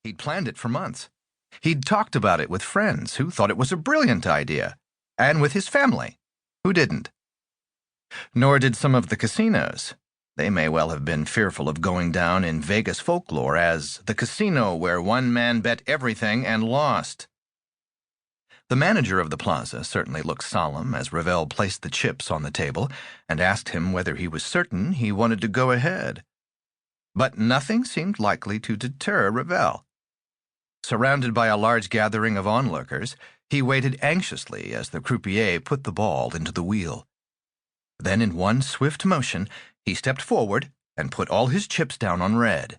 He'd planned it for months. He'd talked about it with friends who thought it was a brilliant idea, and with his family, who didn't. Nor did some of the casinos. They may well have been fearful of going down in Vegas folklore as the casino where one man bet everything and lost. The manager of the plaza certainly looked solemn as Ravel placed the chips on the table and asked him whether he was certain he wanted to go ahead. But nothing seemed likely to deter Ravel. Surrounded by a large gathering of onlookers, he waited anxiously as the croupier put the ball into the wheel. Then in one swift motion, he stepped forward and put all his chips down on red.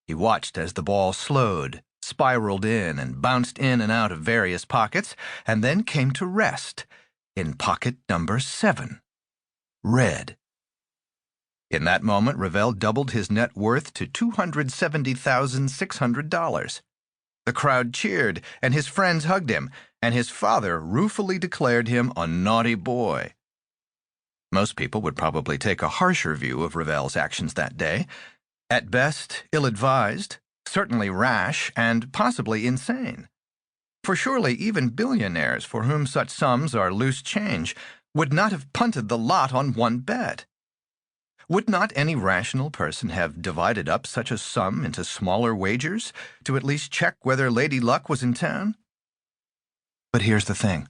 He watched as the ball slowed, spiraled in, and bounced in and out of various pockets, and then came to rest in pocket number 7, red. In that moment, Ravel doubled his net worth to $270,600. The crowd cheered, and his friends hugged him, and his father ruefully declared him a naughty boy. Most people would probably take a harsher view of Ravel's actions that day. At best, ill-advised, certainly rash, and possibly insane. For surely even billionaires for whom such sums are loose change would not have punted the lot on one bet. Would not any rational person have divided up such a sum into smaller wagers to at least check whether Lady Luck was in town? But here's the thing.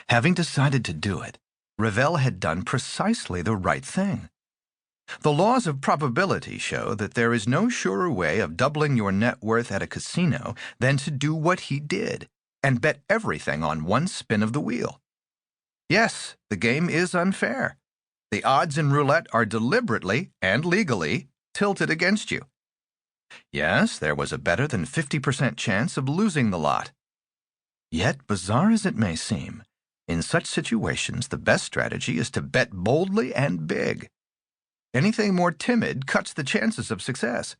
Having decided to do it, Ravel had done precisely the right thing. The laws of probability show that there is no surer way of doubling your net worth at a casino than to do what he did and bet everything on one spin of the wheel. Yes, the game is unfair. The odds in roulette are deliberately and legally tilted against you. Yes, there was a better than 50% chance of losing the lot. Yet, bizarre as it may seem, in such situations the best strategy is to bet boldly and big. Anything more timid cuts the chances of success.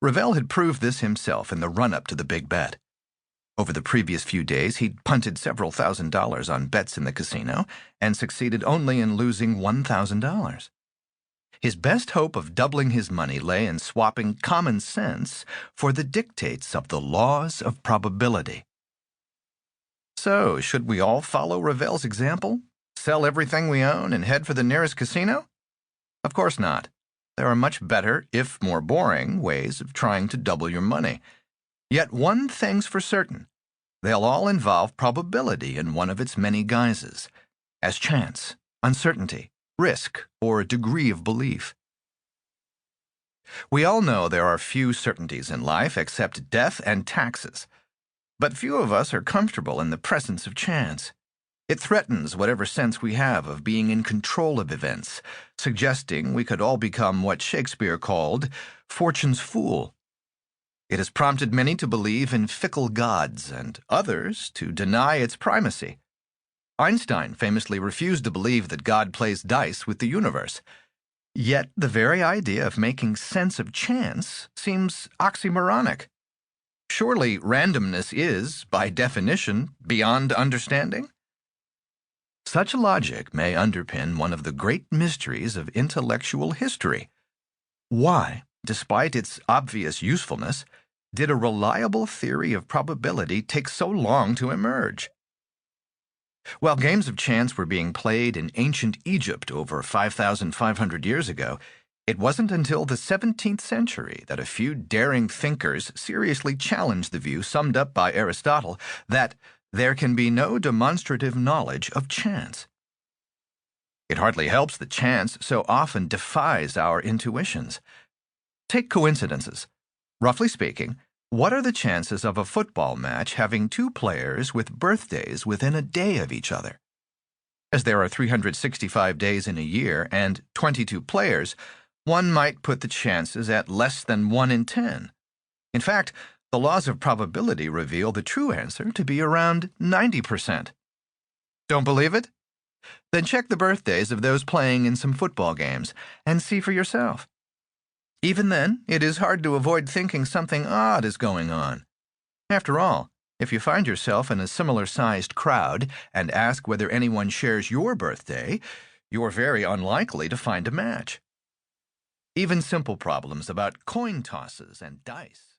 Ravel had proved this himself in the run-up to the big bet. Over the previous few days, he'd punted several $1,000s on bets in the casino and succeeded only in losing $1,000. His best hope of doubling his money lay in swapping common sense for the dictates of the laws of probability. So, should we all follow Ravel's example? Sell everything we own and head for the nearest casino? Of course not. There are much better, if more boring, ways of trying to double your money. Yet one thing's for certain. They'll all involve probability in one of its many guises, as chance, uncertainty, risk, or degree of belief. We all know there are few certainties in life except death and taxes. But few of us are comfortable in the presence of chance. It threatens whatever sense we have of being in control of events, suggesting we could all become what Shakespeare called fortune's fool. It has prompted many to believe in fickle gods and others to deny its primacy. Einstein famously refused to believe that God plays dice with the universe. Yet the very idea of making sense of chance seems oxymoronic. Surely randomness is, by definition, beyond understanding? Such logic may underpin one of the great mysteries of intellectual history. Why, despite its obvious usefulness, did a reliable theory of probability take so long to emerge? While games of chance were being played in ancient Egypt over 5,500 years ago, it wasn't until the 17th century that a few daring thinkers seriously challenged the view summed up by Aristotle that there can be no demonstrative knowledge of chance. It hardly helps that chance so often defies our intuitions. Take coincidences. Roughly speaking, what are the chances of a football match having two players with birthdays within a day of each other? As there are 365 days in a year and 22 players, one might put the chances at less than 1 in 10. In fact, the laws of probability reveal the true answer to be around 90%. Don't believe it? Then check the birthdays of those playing in some football games and see for yourself. Even then, it is hard to avoid thinking something odd is going on. After all, if you find yourself in a similar-sized crowd and ask whether anyone shares your birthday, you're very unlikely to find a match. Even simple problems about coin tosses and dice